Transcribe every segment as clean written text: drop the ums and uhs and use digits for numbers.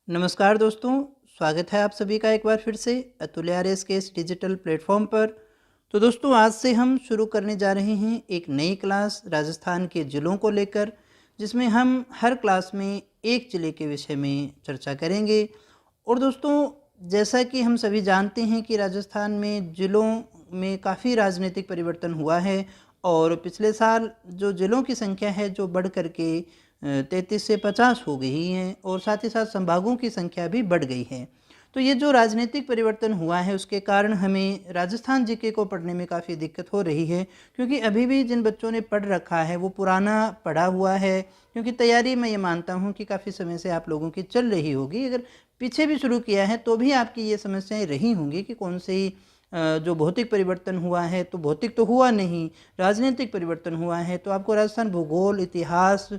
नमस्कार दोस्तों, स्वागत है आप सभी का एक बार फिर से अतुल आरएस के इस डिजिटल प्लेटफॉर्म पर। तो दोस्तों, आज से हम शुरू करने जा रहे हैं एक नई क्लास राजस्थान के ज़िलों को लेकर, जिसमें हम हर क्लास में एक ज़िले के विषय में चर्चा करेंगे। और दोस्तों, जैसा कि हम सभी जानते हैं कि राजस्थान में ज़िलों में काफ़ी राजनीतिक परिवर्तन हुआ है और पिछले साल जो ज़िलों की संख्या है जो बढ़ कर के 33 से 50 हो गई हैं और साथ ही साथ संभागों की संख्या भी बढ़ गई है। तो ये जो राजनीतिक परिवर्तन हुआ है उसके कारण हमें राजस्थान जीके को पढ़ने में काफ़ी दिक्कत हो रही है, क्योंकि अभी भी जिन बच्चों ने पढ़ रखा है वो पुराना पढ़ा हुआ है। क्योंकि तैयारी मैं ये मानता हूँ कि काफ़ी समय से आप लोगों की चल रही होगी, अगर पीछे भी शुरू किया है तो भी आपकी ये समस्याएं रही होंगी कि कौन सी जो भौतिक परिवर्तन हुआ है तो भौतिक तो हुआ नहीं, राजनीतिक परिवर्तन हुआ है तो आपको राजस्थान भूगोल, इतिहास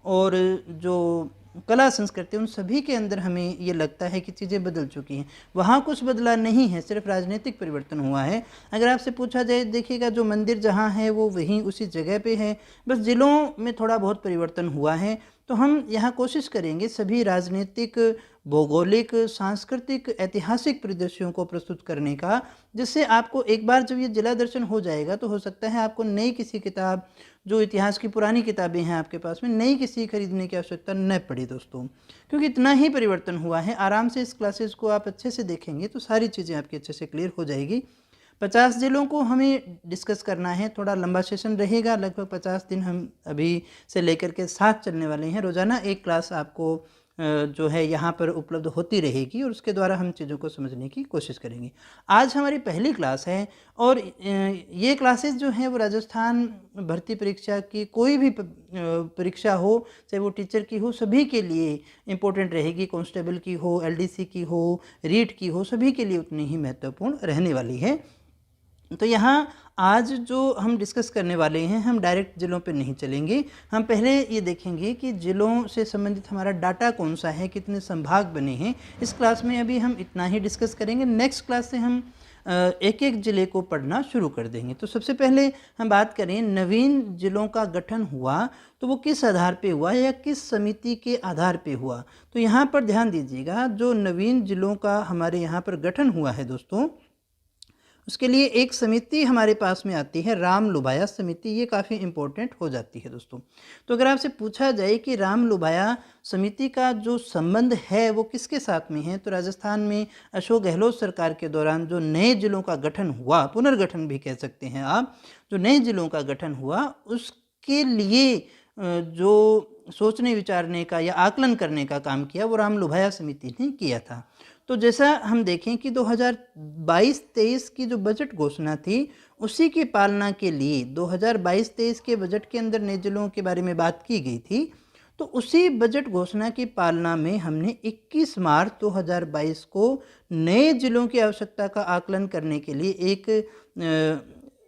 और जो कला संस्कृति उन सभी के अंदर हमें ये लगता है कि चीज़ें बदल चुकी हैं। वहाँ कुछ बदला नहीं है, सिर्फ राजनीतिक परिवर्तन हुआ है। अगर आपसे पूछा जाए, देखिएगा जो मंदिर जहाँ है वो वहीं उसी जगह पे है, बस ज़िलों में थोड़ा बहुत परिवर्तन हुआ है। तो हम यहाँ कोशिश करेंगे सभी राजनीतिक, भौगोलिक, सांस्कृतिक, ऐतिहासिक परिदृश्यों को प्रस्तुत करने का, जिससे आपको एक बार जब ये जिला दर्शन हो जाएगा तो हो सकता है आपको नई किसी किताब, जो इतिहास की पुरानी किताबें हैं आपके पास में, नई किसी खरीदने की आवश्यकता न पड़े दोस्तों। क्योंकि इतना ही परिवर्तन हुआ है। आराम से इस क्लासेस को आप अच्छे से देखेंगे तो सारी चीज़ें आपकी अच्छे से क्लियर हो जाएगी। 50 जिलों को हमें डिस्कस करना है, थोड़ा लंबा सेशन रहेगा, लगभग 50 दिन हम अभी से लेकर के साथ चलने वाले हैं। रोज़ाना एक क्लास आपको जो है यहाँ पर उपलब्ध होती रहेगी और उसके द्वारा हम चीज़ों को समझने की कोशिश करेंगे। आज हमारी पहली क्लास है और ये क्लासेस जो हैं वो राजस्थान भर्ती परीक्षा की कोई भी परीक्षा हो, चाहे वो टीचर की हो, सभी के लिए इम्पोर्टेंट रहेगी। कांस्टेबल की हो, एलडीसी की हो, रीट की हो, सभी के लिए उतनी ही महत्वपूर्ण रहने वाली है। तो यहाँ आज जो हम डिस्कस करने वाले हैं, हम डायरेक्ट ज़िलों पे नहीं चलेंगे। हम पहले ये देखेंगे कि ज़िलों से संबंधित हमारा डाटा कौन सा है, कितने संभाग बने हैं। इस क्लास में अभी हम इतना ही डिस्कस करेंगे। नेक्स्ट क्लास से हम एक एक ज़िले को पढ़ना शुरू कर देंगे। तो सबसे पहले हम बात करें, नवीन ज़िलों का गठन हुआ तो वो किस आधार पे हुआ या किस समिति के आधार पे हुआ। तो यहाँ पर ध्यान दीजिएगा, जो नवीन ज़िलों का हमारे यहाँ पर गठन हुआ है दोस्तों, उसके लिए एक समिति हमारे पास में आती है, राम लुभाया समिति। ये काफ़ी इम्पोर्टेंट हो जाती है दोस्तों। तो अगर आपसे पूछा जाए कि राम लुभाया समिति का जो संबंध है वो किसके साथ में है, तो राजस्थान में अशोक गहलोत सरकार के दौरान जो नए जिलों का गठन हुआ, पुनर्गठन भी कह सकते हैं आप, जो नए जिलों का गठन हुआ उसके लिए जो सोचने विचारने का या आकलन करने का काम किया वो राम लुभाया समिति ने किया था। तो जैसा हम देखें कि 2022-23 की जो बजट घोषणा थी, उसी की पालना के लिए 2022-23 के बजट के अंदर नए जिलों के बारे में बात की गई थी। तो उसी बजट घोषणा की पालना में हमने 21 मार्च 2022 को नए जिलों की आवश्यकता का आकलन करने के लिए एक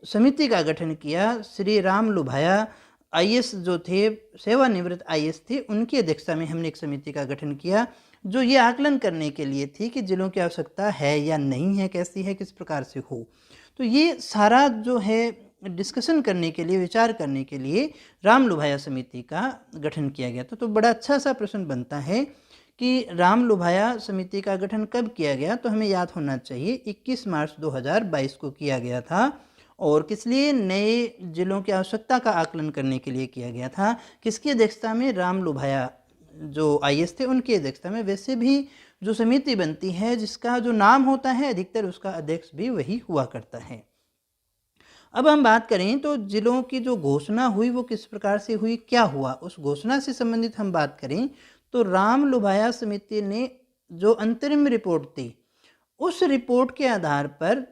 समिति का गठन किया। श्री राम लुभाया आईएएस जो थे, सेवानिवृत्त आईएएस थे, उनकी अध्यक्षता में हमने एक समिति का गठन किया, जो ये आकलन करने के लिए थी कि जिलों की आवश्यकता है या नहीं है, कैसी है, किस प्रकार से हो। तो ये सारा जो है डिस्कशन करने के लिए, विचार करने के लिए राम लुभाया समिति का गठन किया गया था। तो बड़ा अच्छा सा प्रश्न बनता है कि राम लुभाया समिति का गठन कब किया गया, तो हमें याद होना चाहिए 21 मार्च 2022 को किया गया था। और किस लिए, नए जिलों की आवश्यकता का आकलन करने के लिए किया गया था। किसकी अध्यक्षता में, राम लुभाया जो आईएएस थे उनकी अध्यक्षता में। वैसे भी जो समिति बनती है जिसका जो नाम होता है, अधिकतर उसका अध्यक्ष भी वही हुआ करता है। अब हम बात करें तो जिलों की जो घोषणा हुई वो किस प्रकार से हुई, क्या हुआ, उस घोषणा से संबंधित हम बात करें तो राम लुभाया समिति ने जो अंतरिम रिपोर्ट थी, उस रिपोर्ट के आधार पर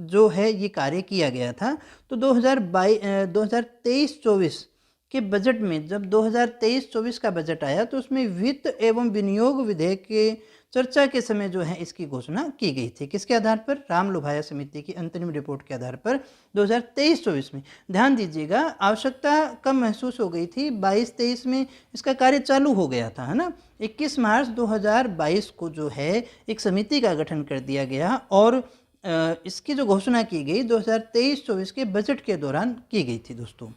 जो है ये कार्य किया गया था। तो 2023-24 के बजट में, जब 2023-24 का बजट आया तो उसमें वित्त एवं विनियोग विधेयक के चर्चा के समय जो है इसकी घोषणा की गई थी। किसके आधार पर, राम लुभाया समिति की अंतरिम रिपोर्ट के आधार पर 2023-24 में। ध्यान दीजिएगा, आवश्यकता कम महसूस हो गई थी, 22-23 में इसका कार्य चालू हो गया था, है ना। 21 मार्च 2022 को जो है एक समिति का गठन कर दिया गया और इसकी जो घोषणा की गई 2023-24 के बजट के दौरान की गई थी दोस्तों।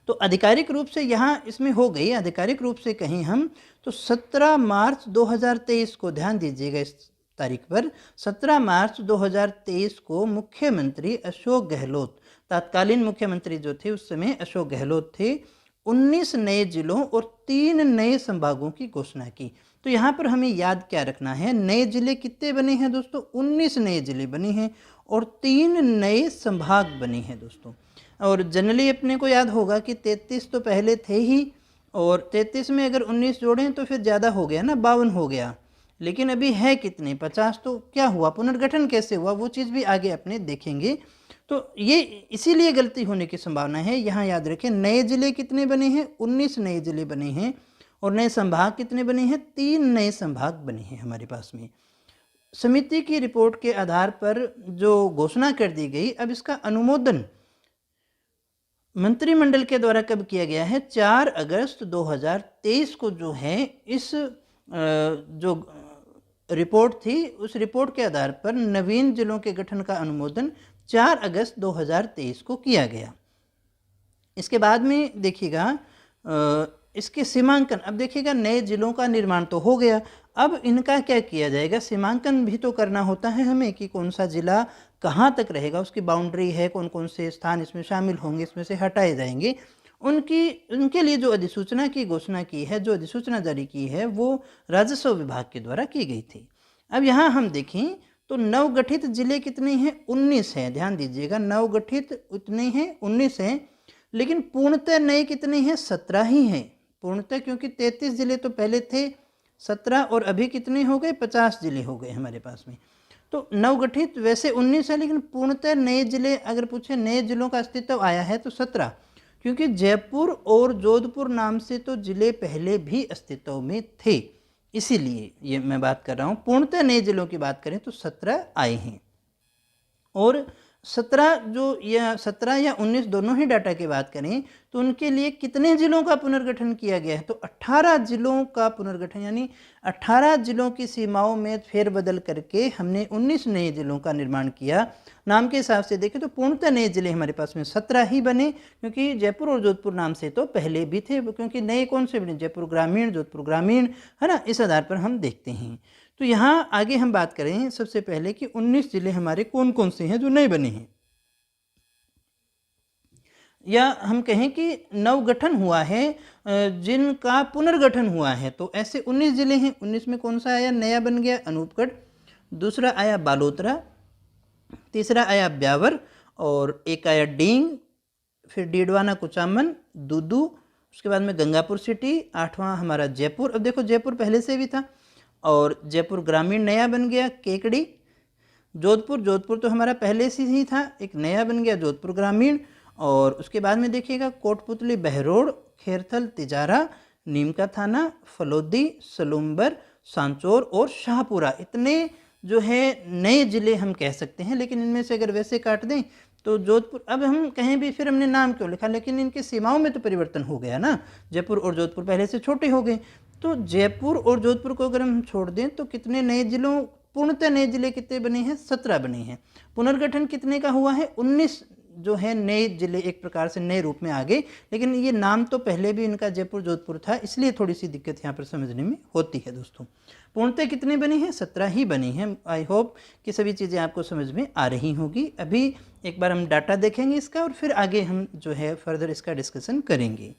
तो आधिकारिक रूप से यहाँ इसमें हो गई, आधिकारिक रूप से कहें हम तो 17 मार्च 2023 को, ध्यान दीजिएगा इस तारीख पर, 17 मार्च 2023 को मुख्यमंत्री अशोक गहलोत, तत्कालीन मुख्यमंत्री जो थे उस समय अशोक गहलोत थे, 19 नए जिलों और 3 नए संभागों की घोषणा की। तो यहाँ पर हमें याद क्या रखना है, नए जिले कितने बने हैं दोस्तों, 19 नए जिले बने हैं और 3 नए संभाग बने हैं दोस्तों। और जनरली अपने को याद होगा कि 33 तो पहले थे ही, और 33 में अगर 19 जोड़ें तो फिर ज़्यादा हो गया ना, 52 हो गया। लेकिन अभी है कितने, 50। तो क्या हुआ, पुनर्गठन कैसे हुआ, वो चीज़ भी आगे अपने देखेंगे। तो ये इसीलिए गलती होने की संभावना है। यहाँ याद रखें, नए जिले कितने बने हैं, 19 नए जिले बने हैं, और नए संभाग कितने बने हैं, 3 नए संभाग बने हैं हमारे पास में। समिति की रिपोर्ट के आधार पर जो घोषणा कर दी गई, अब इसका अनुमोदन मंत्रिमंडल के द्वारा कब किया गया है, 4 अगस्त 2023 को जो है इस जो रिपोर्ट थी, उस रिपोर्ट के आधार पर नवीन जिलों के गठन का अनुमोदन 4 अगस्त 2023 को किया गया। इसके बाद में देखिएगा इसके सीमांकन, अब देखिएगा नए जिलों का निर्माण तो हो गया, अब इनका क्या किया जाएगा, सीमांकन भी तो करना होता है हमें कि कौन सा जिला कहाँ तक रहेगा, उसकी बाउंड्री है, कौन कौन से स्थान इसमें शामिल होंगे, इसमें से हटाए जाएंगे। उनके लिए जो अधिसूचना की घोषणा की है, जो अधिसूचना जारी की है, वो राजस्व विभाग के द्वारा की गई थी। अब यहाँ हम देखें तो नवगठित जिले कितने हैं, 19 हैं, ध्यान दीजिएगा, नवगठित उतने हैं 19 हैं, लेकिन पूर्णतः नए कितने हैं, 17 ही हैं पूर्णतः, क्योंकि 33 जिले तो पहले थे, 17 और अभी कितने हो गए, 50 जिले हो गए हमारे पास में। तो नवगठित वैसे 19 है, लेकिन पूर्णतः नए जिले अगर पूछे, नए जिलों का अस्तित्व आया है तो 17, क्योंकि जयपुर और जोधपुर नाम से तो जिले पहले भी अस्तित्व में थे, इसीलिए ये मैं बात कर रहा हूँ। पूर्णतः नए जिलों की बात करें तो 17 आए हैं। और 17 या 19 दोनों ही डाटा की बात करें तो उनके लिए कितने जिलों का पुनर्गठन किया गया है, तो 18 जिलों का पुनर्गठन, यानी 18 जिलों की सीमाओं में फेरबदल करके हमने 19 नए जिलों का निर्माण किया। नाम के हिसाब से देखें तो पूर्णतः नए जिले हमारे पास में 17 ही बने, क्योंकि जयपुर और जोधपुर नाम से तो पहले भी थे, क्योंकि नए कौन से बने, जयपुर ग्रामीण, जोधपुर ग्रामीण, है ना, इस आधार पर हम देखते हैं। तो यहाँ आगे हम बात करें सबसे पहले कि 19 जिले हमारे कौन कौन से हैं जो नए बने हैं, या हम कहें कि नवगठन हुआ है, जिनका पुनर्गठन हुआ है। तो ऐसे 19 जिले हैं। 19 में कौन सा आया, नया बन गया अनूपगढ़, दूसरा आया बालोतरा, तीसरा आया ब्यावर, और एक आया डींग, फिर डीडवाना, कुचामन, दूदू, उसके बाद में गंगापुर सिटी, 8वां हमारा जयपुर। अब देखो जयपुर पहले से भी था, और जयपुर ग्रामीण नया बन गया, केकड़ी, जोधपुर तो हमारा पहले से ही था, एक नया बन गया जोधपुर ग्रामीण। और उसके बाद में देखिएगा कोटपुतली, बहरोड़, खेरथल, तिजारा, नीम का थाना, फलोदी, सलूम्बर, सांचौर और शाहपुरा, इतने जो है नए जिले हम कह सकते हैं। लेकिन इनमें से अगर वैसे काट दें तो जोधपुर, अब हम कहें भी फिर हमने नाम क्यों लिखा, लेकिन इनकी सीमाओं में तो परिवर्तन हो गया ना, जयपुर और जोधपुर पहले से छोटे हो गए। तो जयपुर और जोधपुर को अगर हम छोड़ दें तो कितने नए जिलों, पूर्णतः नए जिले कितने बने हैं, 17 बने हैं। पुनर्गठन कितने का हुआ है, 19 जो है नए जिले एक प्रकार से नए रूप में आ गए, लेकिन ये नाम तो पहले भी इनका जयपुर जोधपुर था, इसलिए थोड़ी सी दिक्कत यहाँ पर समझने में होती है दोस्तों। पूर्णतः कितने बने हैं, 17 ही बने हैं। आई होप कि सभी चीज़ें आपको समझ में आ रही होगी। अभी एक बार हम डाटा देखेंगे इसका, और फिर आगे हम जो है फर्दर इसका डिस्कशन करेंगे।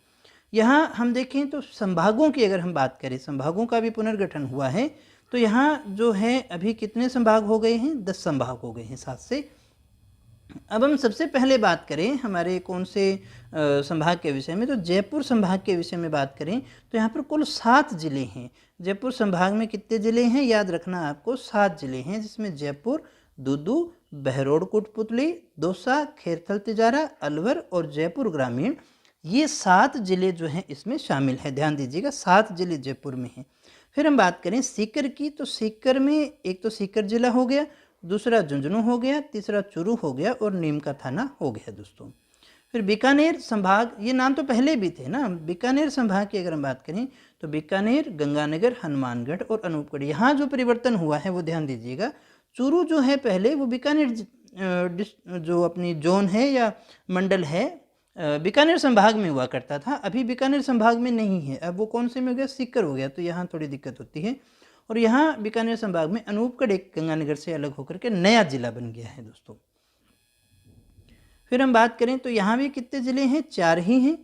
यहाँ हम देखें तो संभागों की अगर हम बात करें, संभागों का भी पुनर्गठन हुआ है। तो यहाँ जो है अभी कितने संभाग हो गए हैं, 10 संभाग हो गए हैं 7 से। अब हम सबसे पहले बात करें हमारे कौन से संभाग के विषय में, तो जयपुर संभाग के विषय में बात करें तो यहाँ पर कुल 7 जिले हैं। जयपुर संभाग में कितने जिले हैं, याद रखना आपको, 7 जिले हैं, जिसमें जयपुर, दूदू, बहरोड़, कोटपुतली, दौसा, खेरथल, तिजारा, अलवर और जयपुर ग्रामीण, ये 7 जिले जो हैं इसमें शामिल है। ध्यान दीजिएगा 7 जिले जयपुर में हैं। फिर हम बात करें सीकर की, तो सीकर में एक तो सीकर जिला हो गया, दूसरा झुंझुनू हो गया, तीसरा चूरू हो गया और नीम का थाना हो गया दोस्तों। फिर बीकानेर संभाग, ये नाम तो पहले भी थे ना। बीकानेर संभाग की अगर हम बात करें तो बीकानेर, गंगानगर, हनुमानगढ़ और अनूपगढ़, यहाँ जो परिवर्तन हुआ है वो ध्यान दीजिएगा। चूरू जो है पहले वो बीकानेर जो अपनी जोन है या मंडल है, बीकानेर संभाग में हुआ करता था, अभी बीकानेर संभाग में नहीं है। अब वो कौन से में हो गया, सीकर हो गया, तो यहाँ थोड़ी दिक्कत होती है। और यहाँ बीकानेर संभाग में अनूपगढ़ एक गंगानगर से अलग होकर के नया जिला बन गया है दोस्तों। फिर हम बात करें तो यहाँ भी कितने ज़िले हैं, 4 ही हैं।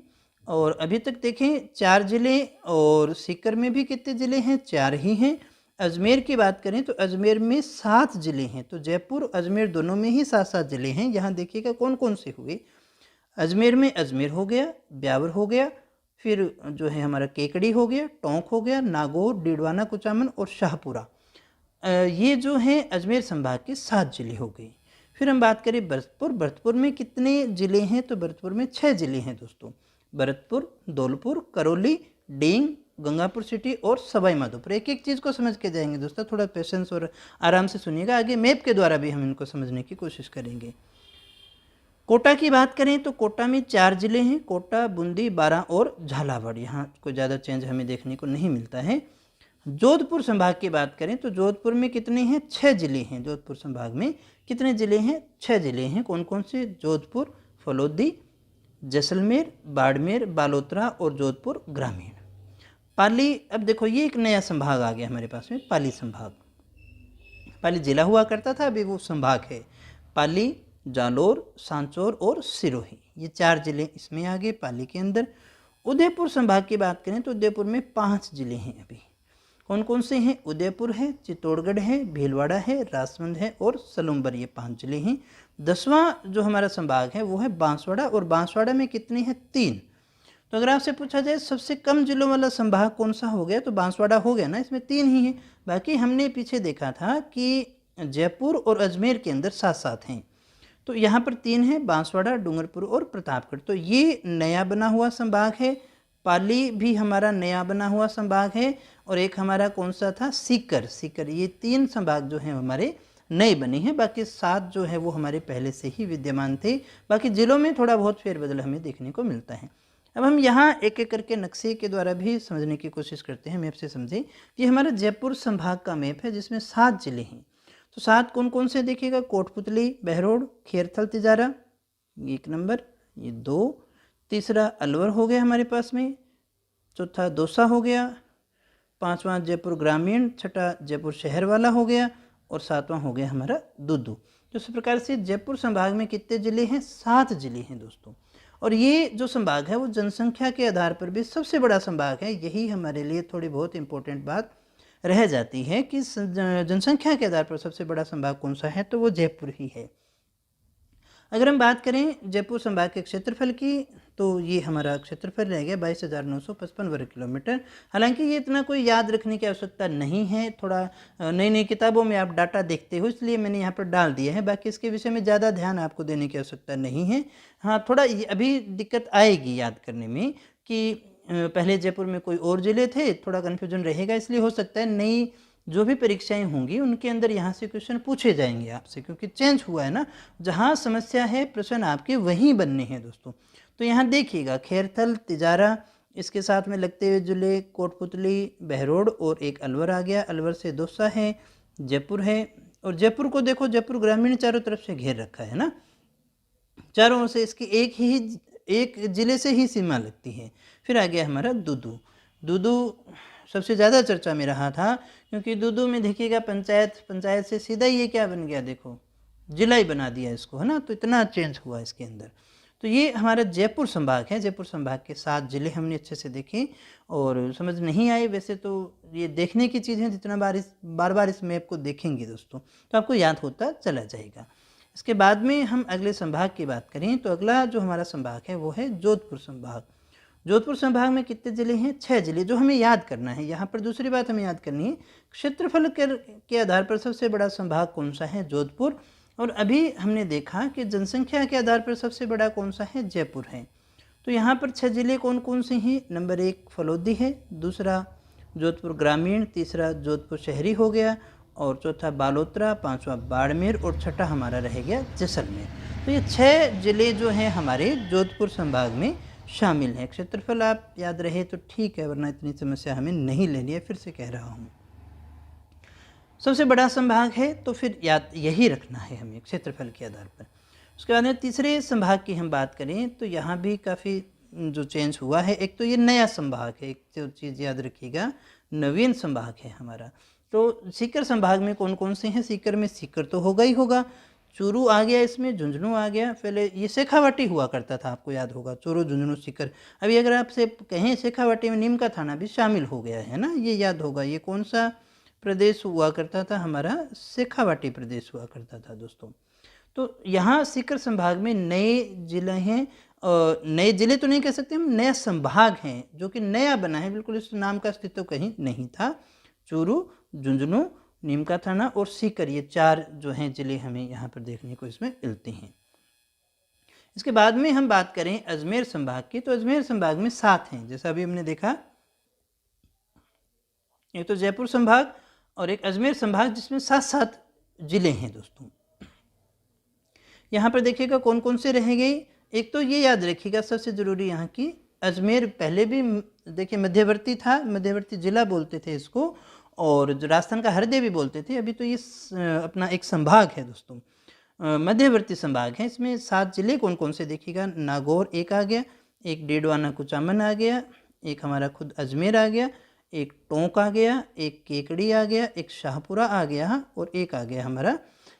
और अभी तक देखें 4 ज़िले, और सीकर में भी कितने ज़िले हैं, 4 ही हैं। अजमेर की बात करें तो अजमेर में 7 ज़िले हैं। तो जयपुर अजमेर दोनों में ही 7-7 ज़िले हैं। यहाँ देखिएगा कौन कौन से हुए। अजमेर में अजमेर हो गया, ब्यावर हो गया, फिर जो है हमारा केकड़ी हो गया, टोंक हो गया, नागौर, डीडवाना, कुचामन और शाहपुरा। ये जो है अजमेर संभाग के 7 ज़िले हो गए। फिर हम बात करें भरतपुर, भरतपुर में कितने ज़िले हैं, तो भरतपुर में 6 ज़िले हैं दोस्तों। भरतपुर, धौलपुर, करौली, डींग, गंगापुर सिटी और सवाई माधोपुर। एक एक चीज़ को समझ के जाएंगे दोस्तों, थोड़ा पेशेंस और आराम से सुनिएगा। आगे मैप के द्वारा भी हम इनको समझने की कोशिश करेंगे। कोटा की बात करें तो कोटा में 4 ज़िले हैं, कोटा, बूंदी, बारां और झालावाड़। यहाँ कोई ज़्यादा चेंज हमें देखने को नहीं मिलता है। जोधपुर संभाग की बात करें तो जोधपुर में कितने हैं, 6 ज़िले हैं। जोधपुर संभाग में कितने ज़िले हैं, 6 ज़िले हैं। कौन कौन से, जोधपुर, फलोदी, जैसलमेर, बाड़मेर, बालोतरा और जोधपुर ग्रामीण। पाली, अब देखो ये एक नया संभाग आ गया हमारे पास में, पाली संभाग। पाली जिला हुआ करता था, अभी वो संभाग है। पाली, जालोर, सांचौर और सिरोही, ये 4 ज़िले इसमें आ गए पाली के अंदर। उदयपुर संभाग की बात करें तो उदयपुर में 5 ज़िले हैं अभी। कौन कौन से हैं, उदयपुर है, चित्तौड़गढ़ है, भीलवाड़ा है, राजसमंद है और सलूम्बर, ये 5 ज़िले हैं। 10वां जो हमारा संभाग है वो है बांसवाड़ा, और बांसवाड़ा में कितने हैं, 3। तो अगर आपसे पूछा जाए सबसे कम जिलों वाला संभाग कौन सा हो गया, तो बांसवाड़ा हो गया ना, इसमें 3 ही हैं। बाकी हमने पीछे देखा था कि जयपुर और अजमेर के अंदर 7-7 हैं, तो यहाँ पर 3 हैं, बांसवाड़ा, डूंगरपुर और प्रतापगढ़। तो ये नया बना हुआ संभाग है। पाली भी हमारा नया बना हुआ संभाग है, और एक हमारा कौन सा था, सीकर। सीकर, ये 3 संभाग जो हैं हमारे नए बने हैं। बाकी 7 जो है वो हमारे पहले से ही विद्यमान थे। बाकी जिलों में थोड़ा बहुत फेरबदल हमें देखने को मिलता है। अब हम यहाँ एक एक करके नक्शे के द्वारा भी समझने की कोशिश करते हैं, मैप से समझें। ये हमारा जयपुर संभाग का मैप है जिसमें 7 जिले हैं। तो 7 कौन कौन से देखिएगा, कोटपुतली, बहरोड, खेरथल, तिजारा, 1 नंबर, ये 2, तीसरा अलवर हो गया हमारे पास में, चौथा दौसा हो गया, 5वां जयपुर ग्रामीण, 6ठा जयपुर शहर वाला हो गया, और 7वां हो गया हमारा दूदू। तो इस प्रकार से जयपुर संभाग में कितने ज़िले हैं, 7 ज़िले हैं दोस्तों। और ये जो संभाग है वो जनसंख्या के आधार पर भी सबसे बड़ा संभाग है। यही हमारे लिए थोड़ी बहुत इम्पोर्टेंट बात रह जाती है कि जनसंख्या के आधार पर सबसे बड़ा संभाग कौन सा है, तो वो जयपुर ही है। अगर हम बात करें जयपुर संभाग के क्षेत्रफल की, तो ये हमारा क्षेत्रफल रह गया 22,955 वर्ग किलोमीटर। हालांकि ये इतना कोई याद रखने की आवश्यकता नहीं है, थोड़ा नई नई किताबों में आप डाटा देखते हो इसलिए मैंने यहाँ पर डाल दिया है। बाकी इसके विषय में ज़्यादा ध्यान आपको देने की आवश्यकता नहीं है। हाँ, थोड़ा अभी दिक्कत आएगी याद करने में कि पहले जयपुर में कोई और ज़िले थे, थोड़ा कन्फ्यूजन रहेगा। इसलिए हो सकता है नई जो भी परीक्षाएं होंगी उनके अंदर यहाँ से क्वेश्चन पूछे जाएंगे आपसे, क्योंकि चेंज हुआ है ना। जहाँ समस्या है प्रश्न आपके वहीं बनने हैं दोस्तों। तो यहाँ देखिएगा, खेरथल, तिजारा, इसके साथ में लगते हुए जिले कोटपुतली, बहरोड और एक अलवर आ गया। अलवर से दौसा है, जयपुर है, और जयपुर को देखो, जयपुर ग्रामीण चारों तरफ से घेर रखा है ना, चारों ओर से इसकी एक ज़िले से ही सीमा लगती है। फिर आ गया हमारा दूदू। दूदू सबसे ज़्यादा चर्चा में रहा था, क्योंकि दूदू में देखिएगा पंचायत से सीधा ये क्या बन गया, देखो जिला ही बना दिया इसको, है ना। तो इतना चेंज हुआ इसके अंदर। तो ये हमारा जयपुर संभाग है। जयपुर संभाग के 7 ज़िले हमने अच्छे से देखे, और समझ नहीं आए वैसे तो ये देखने की चीज़ है, जितना बार बार इस मैप को देखेंगे दोस्तों तो आपको याद होता चला जाएगा। इसके बाद में हम अगले संभाग की बात करें तो अगला जो हमारा संभाग है वो है जोधपुर संभाग। जोधपुर संभाग में कितने ज़िले हैं, 6 ज़िले, जो हमें याद करना है। यहाँ पर दूसरी बात हमें याद करनी है, क्षेत्रफल के आधार पर सबसे बड़ा संभाग कौन सा है, जोधपुर। और अभी हमने देखा कि जनसंख्या के आधार पर सबसे बड़ा कौन सा है, जयपुर है। तो यहाँ पर 6 ज़िले कौन कौन से हैं, नंबर 1 फलोदी है, दूसरा जोधपुर ग्रामीण, तीसरा जोधपुर शहरी हो गया, और चौथा बालोतरा, 5वां बाड़मेर, और 6ठा हमारा रह गया जैसलमेर। तो ये 6 ज़िले जो हैं हमारे जोधपुर संभाग में शामिल हैं। क्षेत्रफल आप याद रहे तो ठीक है, वरना इतनी समस्या हमें नहीं लेनी है, फिर से कह रहा हूँ। सबसे बड़ा संभाग है तो फिर याद यही रखना है हमें क्षेत्रफल के आधार पर। उसके बाद में तीसरे संभाग की हम बात करें तो यहाँ भी काफ़ी जो चेंज हुआ है, एक तो ये नया संभाग है, एक तो चीज़ याद रखिएगा, नवीन संभाग है हमारा। तो सीकर संभाग में कौन कौन से हैं? सीकर में सीकर तो होगा ही होगा, चूरू आ गया, इसमें झुंझुनू आ गया। पहले ये शेखावाटी हुआ करता था, आपको याद होगा, चूरू झुंझुनू सीकर। अभी अगर आपसे कहें शेखावाटी में नीम का थाना भी शामिल हो गया है ना, ये याद होगा। ये कौन सा प्रदेश हुआ करता था? हमारा शेखावाटी प्रदेश हुआ करता था दोस्तों। तो यहाँ सीकर संभाग में नए जिले हैं, नए जिले तो नहीं कह सकते हम, नया संभाग हैं जो कि नया बना है, बिल्कुल इस नाम का अस्तित्व कहीं नहीं था। चूरू, झुंझुनू, नीम का थाना और सीकर, ये 4 जो हैं जिले हमें यहाँ पर देखने को इसमें मिलते हैं। इसके बाद में हम बात करें अजमेर संभाग की, तो अजमेर संभाग में 7 हैं, जैसा अभी हमने देखा। एक तो जयपुर संभाग और एक अजमेर संभाग, जिसमें 7-7 जिले हैं दोस्तों। यहाँ पर देखिएगा कौन कौन से रहेंगे। एक तो ये याद रखिएगा सबसे ज़रूरी यहाँ की, अजमेर पहले भी देखिए मध्यवर्ती था, मध्यवर्ती जिला बोलते थे इसको, और जो राजस्थान का हरदे भी बोलते थे। अभी तो ये अपना एक संभाग है दोस्तों, मध्यवर्ती संभाग है। इसमें 7 जिले कौन कौन से देखिएगा, नागौर एक आ गया, एक डेडवाना कुचामन आ गया, एक हमारा खुद अजमेर आ गया, एक टोंक आ गया, एक केकड़ी आ गया, एक शाहपुरा आ गया और एक आ गया हमारा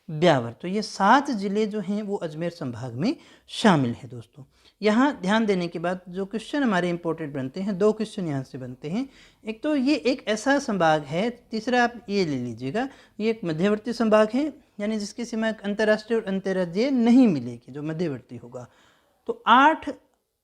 ब्यावर। तो ये 7 जिले जो हैं वो अजमेर संभाग में शामिल है दोस्तों। यहाँ ध्यान देने के बाद जो क्वेश्चन हमारे इंपॉर्टेंट बनते हैं, 2 क्वेश्चन यहाँ से बनते हैं। एक तो ये एक ऐसा संभाग है, तीसरा आप ये ले लीजिएगा, ये एक मध्यवर्ती संभाग है, यानी जिसकी सीमा अंतर्राष्ट्रीय और अंतर्राज्यीय नहीं मिलेगी, जो मध्यवर्ती होगा। तो 8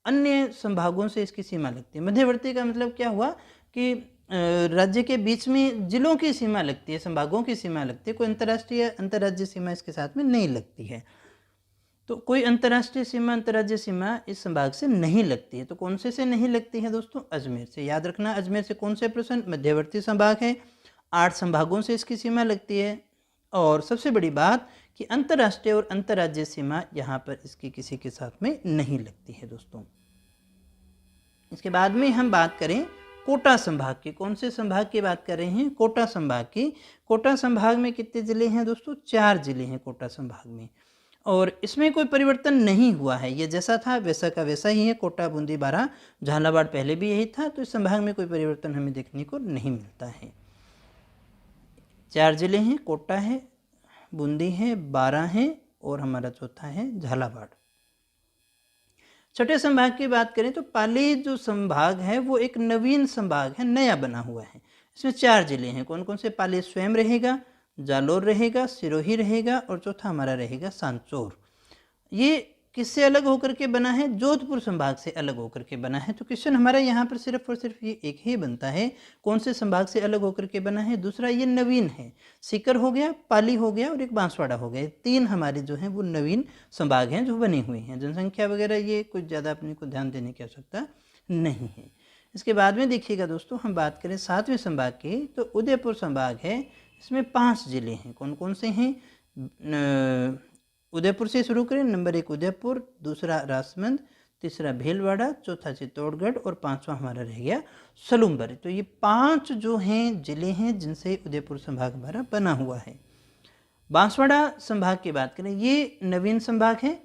अन्य संभागों से इसकी सीमा लगती है। मध्यवर्ती का मतलब क्या हुआ कि राज्य के बीच में जिलों की सीमा लगती है, संभागों की सीमा लगती है, कोई अंतर्राष्ट्रीय अंतर्राज्यीय सीमा इसके साथ में नहीं लगती है। तो कोई अंतर्राष्ट्रीय सीमा अंतर्राज्यीय सीमा इस संभाग से नहीं लगती है। तो कौन से नहीं लगती है दोस्तों? अजमेर से। याद रखना, अजमेर से कौन से प्रश्न? मध्यवर्ती संभाग है, 8 संभागों से इसकी सीमा लगती है, और सबसे बड़ी बात कि अंतर्राष्ट्रीय और अंतर्राज्यीय सीमा यहाँ पर इसकी किसी के साथ में नहीं लगती है दोस्तों। इसके बाद में हम बात करें कोटा संभाग की। कौन से संभाग की बात कर रहे हैं? कोटा संभाग की। कोटा संभाग में कितने जिले हैं दोस्तों? 4 जिले हैं कोटा संभाग में, और इसमें कोई परिवर्तन नहीं हुआ है। ये जैसा था वैसा का वैसा ही है। कोटा, बूंदी, बारां, झालावाड़ पहले भी यही था, तो इस संभाग में कोई परिवर्तन हमें देखने को नहीं मिलता है। 4 जिले हैं, कोटा है, बूंदी है, बारां है और हमारा चौथा है झालावाड़। छठे संभाग की बात करें तो पाली जो संभाग है वो एक नवीन संभाग है, नया बना हुआ है। इसमें 4 जिले हैं। कौन कौन से? पाली स्वयं रहेगा, जालोर रहेगा, सिरोही रहेगा और चौथा हमारा रहेगा सांचौर। ये किससे अलग होकर के बना है? जोधपुर संभाग से अलग होकर के बना है। तो क्वेश्चन हमारा यहाँ पर सिर्फ और सिर्फ ये एक ही बनता है, कौन से संभाग से अलग होकर के बना है? दूसरा ये नवीन है। सीकर हो गया, पाली हो गया और एक बांसवाड़ा हो गया। 3 हमारे जो हैं वो नवीन संभाग हैं जो बने हुए हैं। जनसंख्या वगैरह ये कुछ ज़्यादा अपने को ध्यान देने की आवश्यकता नहीं है। इसके बाद में देखिएगा दोस्तों, हम बात करें 7वें संभाग की, तो उदयपुर संभाग है। इसमें 5 जिले हैं। कौन कौन से हैं? उदयपुर से शुरू करें। नंबर 1 उदयपुर, दूसरा राजसमंद, तीसरा भीलवाड़ा, चौथा चित्तौड़गढ़ और 5वां हमारा रह गया सलूम्बर। तो ये 5 जो हैं जिले हैं जिनसे उदयपुर संभाग हमारा बना हुआ है। बांसवाड़ा संभाग की बात करें, ये नवीन संभाग है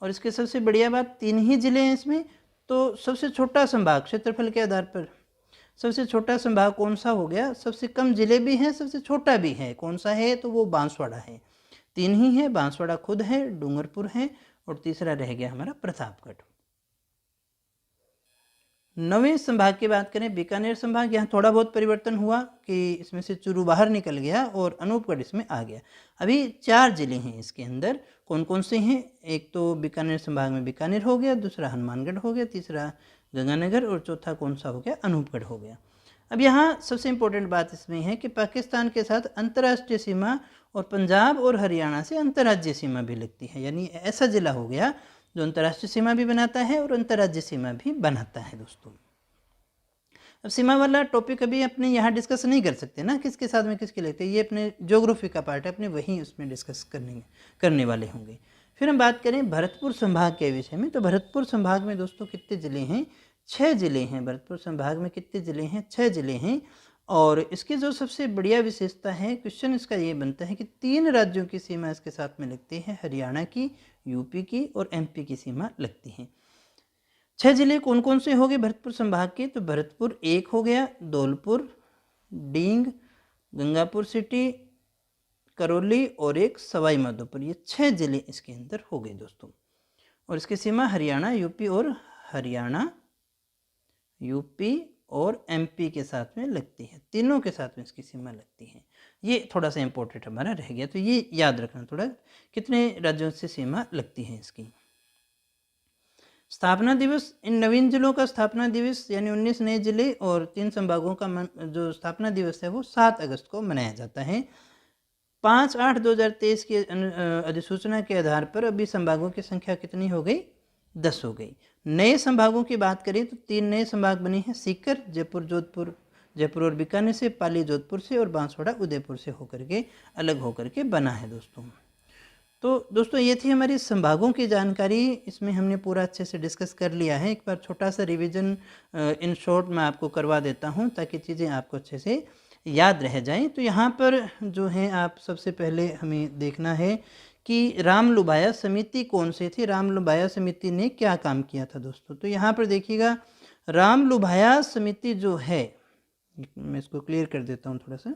और इसके सबसे बढ़िया बात 3 ही जिले हैं इसमें। तो सबसे छोटा संभाग क्षेत्रफल के आधार पर सबसे छोटा संभाग कौन सा हो गया? सबसे कम जिले भी हैं, सबसे छोटा भी है। कौन सा है? तो वो बांसवाड़ा है। 3 ही है, बांसवाड़ा खुद है, डूंगरपुर है और तीसरा रह गया हमारा प्रतापगढ़। 9वें संभाग की बात करें, बीकानेर संभाग। यहाँ थोड़ा बहुत परिवर्तन हुआ कि इसमें से चूरू बाहर निकल गया और अनूपगढ़ इसमें आ गया। अभी 4 जिले हैं इसके अंदर। कौन कौन से हैं? एक तो बीकानेर संभाग में बीकानेर हो गया, दूसरा हनुमानगढ़ हो गया, तीसरा गंगानगर और चौथा कौन सा हो गया? अनूपगढ़ हो गया। अब यहाँ सबसे इम्पोर्टेंट बात इसमें है कि पाकिस्तान के साथ अंतर्राष्ट्रीय सीमा और पंजाब और हरियाणा से अंतर्राज्यीय सीमा भी लगती है। यानी ऐसा जिला हो गया जो अंतर्राष्ट्रीय सीमा भी बनाता है और अंतर्राज्यीय सीमा भी बनाता है दोस्तों। अब सीमा वाला टॉपिक अभी अपने यहाँ डिस्कस नहीं कर सकते ना, किसके साथ में किसके लगते हैं, ये अपने ज्योग्राफी का पार्ट है, अपने वहीं उसमें डिस्कस करने वाले होंगे। फिर हम बात करें भरतपुर संभाग के विषय में, तो भरतपुर संभाग में दोस्तों कितने जिले हैं? 6 जिले हैं। भरतपुर संभाग में कितने जिले हैं? 6 जिले हैं। और इसकी जो सबसे बढ़िया विशेषता है, क्वेश्चन इसका ये बनता है कि 3 राज्यों की सीमा इसके साथ में लगती है, हरियाणा की, यूपी की और एमपी की सीमा लगती है। 6 जिले कौन कौन से हो गए भरतपुर संभाग के? तो भरतपुर एक हो गया, धौलपुर, डींग, गंगापुर सिटी, करौली और एक सवाई माधोपुर, ये 6 जिले इसके अंदर हो गए दोस्तों। और इसकी सीमा हरियाणा, यूपी और एमपी के साथ में लगती है, तीनों के साथ में इसकी सीमा लगती है। ये थोड़ा सा इंपॉर्टेंट हमारा रह गया, तो ये याद रखना थोड़ा, कितने राज्यों से सीमा लगती है इसकी। स्थापना दिवस, इन नवीन जिलों का स्थापना दिवस यानी 19 नए जिले और 3 संभागों का जो स्थापना दिवस है वो 7 अगस्त को मनाया जाता है। 5/8/2023 की अधिसूचना के आधार पर अभी संभागों की संख्या कितनी हो गई? 10 हो गई। नए संभागों की बात करें तो 3 नए संभाग बने हैं, सीकर, जयपुर और बीकानेर से, पाली जोधपुर से और बांसवाड़ा उदयपुर से होकर के अलग होकर के बना है दोस्तों। तो दोस्तों ये थी हमारी संभागों की जानकारी, इसमें हमने पूरा अच्छे से डिस्कस कर लिया है। एक बार छोटा सा रिवीजन इन शॉर्ट मैं आपको करवा देता हूँ ताकि चीज़ें आपको अच्छे से याद रह जाएं। तो यहाँ पर जो है आप सबसे पहले हमें देखना है कि रामलुभाया समिति कौन सी थी, रामलुभाया समिति ने क्या काम किया था दोस्तों। तो यहाँ पर देखिएगा रामलुभाया समिति जो है, मैं इसको क्लियर कर देता हूँ थोड़ा सा।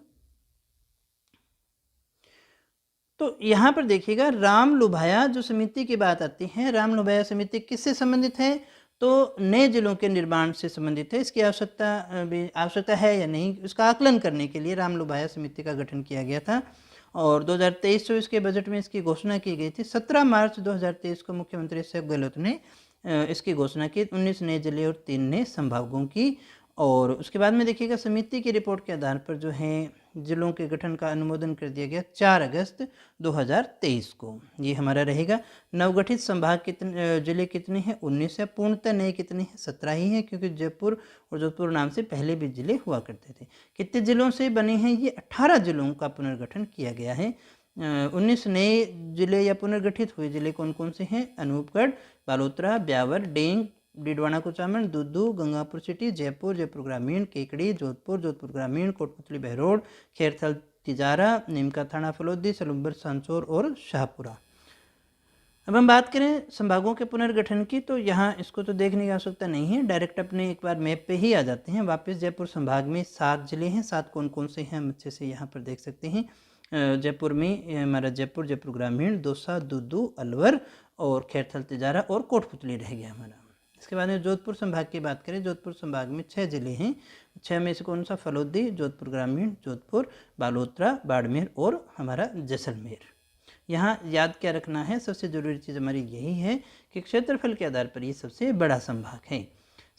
तो यहाँ पर देखिएगा रामलुभाया जो समिति की बात आती है, रामलुभाया समिति किससे संबंधित है? तो नए जिलों के निर्माण से संबंधित है। इसकी आवश्यकता है या नहीं, इसका आकलन करने के लिए रामलुभाया समिति का गठन किया गया था और 2023-24 के बजट में इसकी घोषणा की गई थी। 17 मार्च 2023 को मुख्यमंत्री अशोक गहलोत ने इसकी घोषणा की, 19 नए जिले और 3 नए संभागों की। और उसके बाद में देखिएगा समिति की रिपोर्ट के आधार पर जो है जिलों के गठन का अनुमोदन कर दिया गया 4 अगस्त 2023 को। ये हमारा रहेगा। नवगठित संभाग जिले कितने हैं? 19 है। पूर्णतः नए कितने हैं? 17 ही हैं, क्योंकि जयपुर और जोधपुर नाम से पहले भी जिले हुआ करते थे। कितने जिलों से बने हैं? ये 18 जिलों का पुनर्गठन किया गया है। 19 नए जिले या पुनर्गठित हुए जिले कौन कौन से हैं? अनूपगढ़, बालोतरा, ब्यावर, डेंग, डीडवाना कुचामन, दुद्दू, गंगापुर सिटी, जयपुर ग्रामीण, केकड़ी, जोधपुर ग्रामीण, कोटपुतली बहरोड, खेरथल तिजारा, नीमका थाना फलोदी, सलुम्बर सांचौर और शाहपुरा। अब हम बात करें संभागों के पुनर्गठन की, तो यहाँ इसको तो देखने की आवश्यकता नहीं है, डायरेक्ट अपने एक बार मैप पे ही आ जाते हैं वापस। जयपुर संभाग में 7 जिले हैं, 7 कौन कौन से हैं हम अच्छे से यहाँ पर देख सकते हैं। जयपुर में हमारा जयपुर ग्रामीण, दौसा, दुद्दू, अलवर और खेरथल तिजारा और कोटपुतली रह गया हमारा। इसके बाद में जोधपुर संभाग की बात करें, जोधपुर संभाग में 6 जिले हैं। 6 में से कौन सा? फलोदी, जोधपुर ग्रामीण, जोधपुर, बालोतरा, बाड़मेर और हमारा जैसलमेर। यहाँ याद क्या रखना है, सबसे जरूरी चीज़ हमारी यही है कि क्षेत्रफल के आधार पर ये सबसे बड़ा संभाग है।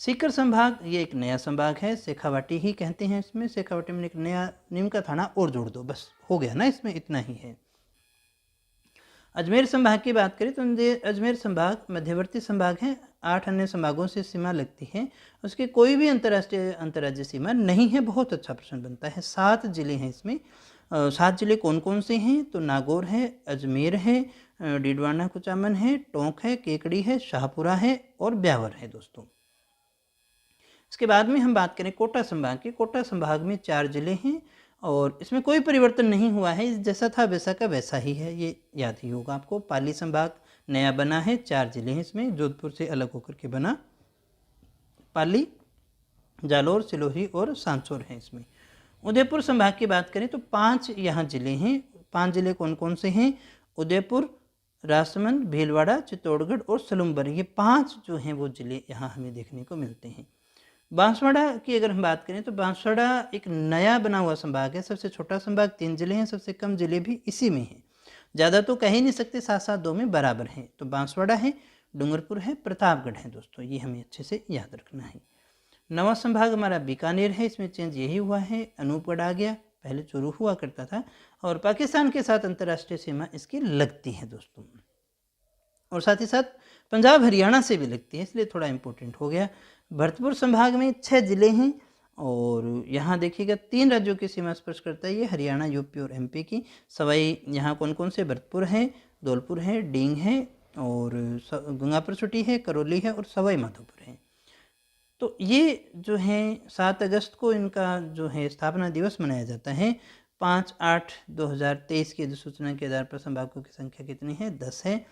सीकर संभाग ये एक नया संभाग है, शेखावाटी ही कहते हैं इसमें। शेखावाटी में एक नया नीमका थाना और जोड़ दो, बस हो गया ना, इसमें इतना ही है। अजमेर संभाग की बात करें तो अजमेर संभाग मध्यवर्ती संभाग है, 8 अन्य संभागों से सीमा लगती है, उसकी कोई भी अंतर्राज्यीय सीमा नहीं है। बहुत अच्छा प्रश्न बनता है। 7 जिले हैं इसमें। 7 जिले कौन कौन से हैं? तो नागौर है, अजमेर है, डीडवाना कुचामन है, टोंक है, केकड़ी है, शाहपुरा है और ब्यावर है दोस्तों। इसके बाद में हम बात करें कोटा संभाग की। कोटा संभाग में 4 जिले हैं और इसमें कोई परिवर्तन नहीं हुआ है, जैसा था वैसा का वैसा ही है, ये याद ही होगा आपको। पाली संभाग नया बना है, 4 जिले हैं इसमें, जोधपुर से अलग होकर के बना। पाली, जालौर, सिलोही और सांचौर हैं इसमें। उदयपुर संभाग की बात करें तो 5 यहाँ जिले हैं। 5 जिले कौन कौन से हैं? उदयपुर, राजसमंद, भीलवाड़ा, चित्तौड़गढ़ और सलुम्बर, ये 5 जो हैं वो जिले यहाँ हमें देखने को मिलते हैं। बांसवाड़ा की अगर हम बात करें तो बांसवाड़ा एक नया बना हुआ संभाग है, सबसे छोटा संभाग, 3 जिले हैं, सबसे कम जिले भी इसी में हैं। ज़्यादा तो कह ही नहीं सकते, 7-7 2 में बराबर हैं। तो बांसवाड़ा है, डूंगरपुर है, प्रतापगढ़ है दोस्तों, ये हमें अच्छे से याद रखना है। नवा संभाग हमारा बीकानेर है, इसमें चेंज यही हुआ है, अनूपगढ़ आ गया, पहले चूरू हुआ करता था। और पाकिस्तान के साथ अंतर्राष्ट्रीय सीमा इसकी लगती है दोस्तों, और साथ ही साथ पंजाब हरियाणा से भी लगती है, इसलिए थोड़ा इंपॉर्टेंट हो गया। भरतपुर संभाग में 6 जिले हैं और यहाँ देखिएगा 3 राज्यों की सीमा स्पर्श करता है, ये हरियाणा, यूपी और एमपी की। सवाई यहाँ कौन कौन से? भरतपुर है, धौलपुर है, डींग है और गंगापुर सिटी है, करौली है और सवाई माधोपुर है। तो ये जो है 7 अगस्त को इनका जो है स्थापना दिवस मनाया जाता है। 5/8/2023 की अधिसूचना के आधार पर संभागों की संख्या कितनी है? 10 है।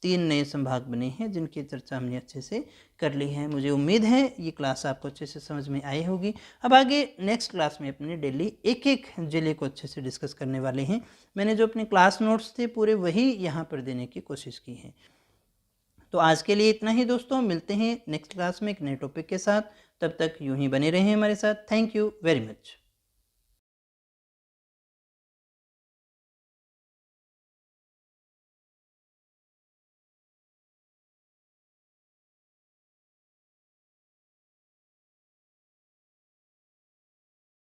3 नए संभाग बने हैं जिनकी चर्चा हमने अच्छे से कर ली है। मुझे उम्मीद है ये क्लास आपको अच्छे से समझ में आई होगी। अब आगे नेक्स्ट क्लास में अपने डेली एक-एक जिले को अच्छे से डिस्कस करने वाले हैं। मैंने जो अपने क्लास नोट्स थे पूरे वही यहाँ पर देने की कोशिश की है। तो आज के लिए इतना ही दोस्तों, मिलते हैं नेक्स्ट क्लास में एक नए टॉपिक के साथ। तब तक यूँ ही बने रहें हमारे साथ। Thank you very much.